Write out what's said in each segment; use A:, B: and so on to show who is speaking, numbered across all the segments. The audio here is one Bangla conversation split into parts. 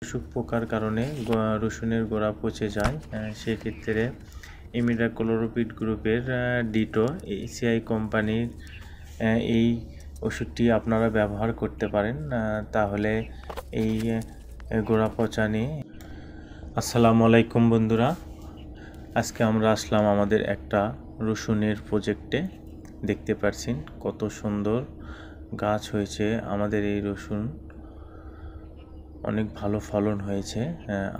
A: শোষক পোকার কারণে রসুনের গোড়া পচে যায়, সেক্ষেত্রে ইমিডাক্লোপিড গ্রুপের ডিটো এসিআই কোম্পানির এই ওষুধটি আপনারা ব্যবহার করতে পারেন, তাহলে এই গোড়া পচা নিয়ে। আসসালামু আলাইকুম বন্ধুরা, আজকে আমরা আসলাম আমাদের একটা রসুনের প্রজেক্টে। দেখতে পাচ্ছেন কত সুন্দর গাছ হয়েছে আমাদের এই রসুন, অনেক ভালো ফলন হয়েছে।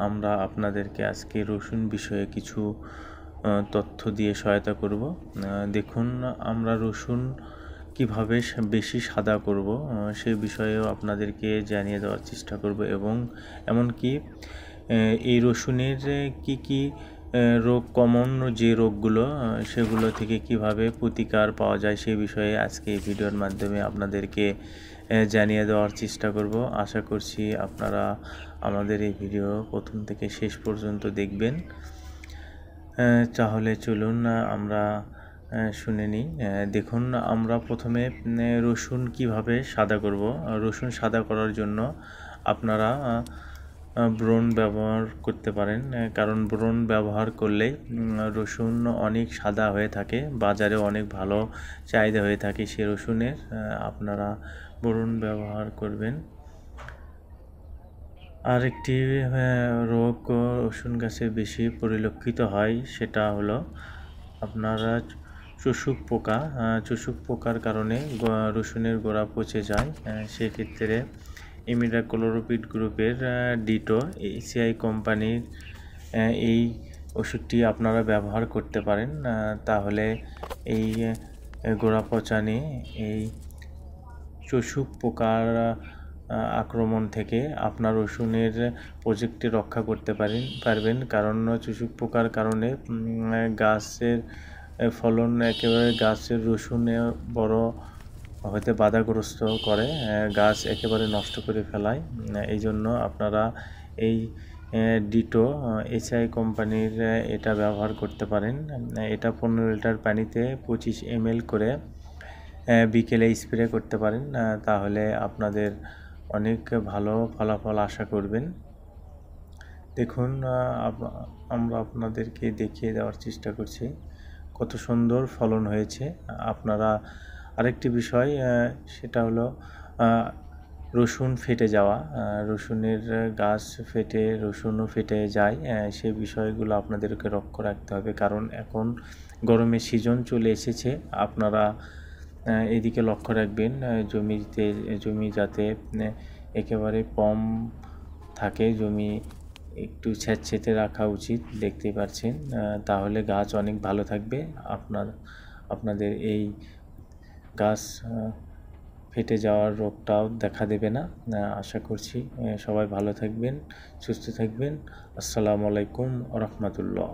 A: আমরা আপনাদেরকে আজকে রসুন বিষয়ে কিছু তথ্য দিয়ে সহায়তা করব। দেখুন, আমরা রসুন কিভাবে বেশি সাদা করব সেই বিষয়েও আপনাদেরকে জানিয়ে দেওয়ার চেষ্টা করব, এবং এমনকি এই রসুনের কি রোগ, কমন যে রোগগুলো সেগুলো থেকে কিভাবে প্রতিকার পাওয়া যায় সেই বিষয়ে আজকে এই ভিডিওর মাধ্যমে আপনাদেরকে জানিয়ে দেওয়ার চেষ্টা করব। আশা করছি আপনারা আমাদের এই ভিডিও প্রথম থেকে শেষ পর্যন্ত দেখবেন। তাহলে চলুন আমরা শুনে নিই। দেখুন, আমরা প্রথমে রসুন কিভাবে সাদা করব। রসুন সাদা করার জন্য আপনারা ব্রণ ব্যবহার করতে পারেন, কারণ ব্রণ ব্যবহার করলে রসুন অনেক সাদা হয়ে থাকে, বাজারে অনেক ভালো চাহিদা হয়ে থাকে সে রসুনের। আপনারা ব্রণ ব্যবহার করবেন। আরেকটি রোগ রসুন গাছে বেশি পরিলক্ষিত হয়, সেটা হলো আপনারা চোষক পোকা। চোষক পোকার কারণে রসুনের গোড়া পচে যায়, সেক্ষেত্রে ইমিডাক্লোপিড গ্রুপের ডিটো এসিআই কোম্পানির এই ওষুধটি আপনারা ব্যবহার করতে পারেন, তাহলে এই গোড়া পচা নিয়ে এই চোষক পোকার আক্রমণ থেকে আপনার রসুনের প্রজেক্টে রক্ষা করতে পারবেন। কারণ চোষক পোকার কারণে গাছের ফলন, একেবারে গাছের রসুনে বড় হতে বাধাগ্রস্ত করে, গাছ একেবারে নষ্ট করে ফেলায়। এই জন্য আপনারা এই ডিটো এসআই কোম্পানির এটা ব্যবহার করতে পারেন। এটা 15 লিটার পানিতে 25 ml করে বিকেলে স্প্রে করতে পারেন, তাহলে আপনাদের অনেক ভালো ফলাফল আশা করবেন। দেখুন, আমরা আপনাদেরকে দেখিয়ে দেওয়ার চেষ্টা করছি কত সুন্দর ফলন হয়েছে। আপনারা আরেকটি বিষয়, সেটা হলো রসুন ফেটে যাওয়া, রসুনের গাছ ফেটে রসুনও ফেটে যায়, সেই বিষয়গুলো আপনাদেরকে লক্ষ্য রাখতে হবে, কারণ এখন গরমের সিজন চলে এসেছে। আপনারা এদিকে লক্ষ্য রাখবেন, জমি যাতে একেবারে কম থাকে, জমি একটু স্যাঁতসেঁতে রাখা উচিত। দেখতে পাচ্ছেন, তাহলে গাছ অনেক ভালো থাকবে। আপনাদের এই গাছ ফেটে যাওয়ার রোগটাও দেখা দেবে না। আশা করছি সবাই ভালো থাকবেন, সুস্থ থাকবেন। আসসালামু আলাইকুম ওয়া রাহমাতুল্লাহ।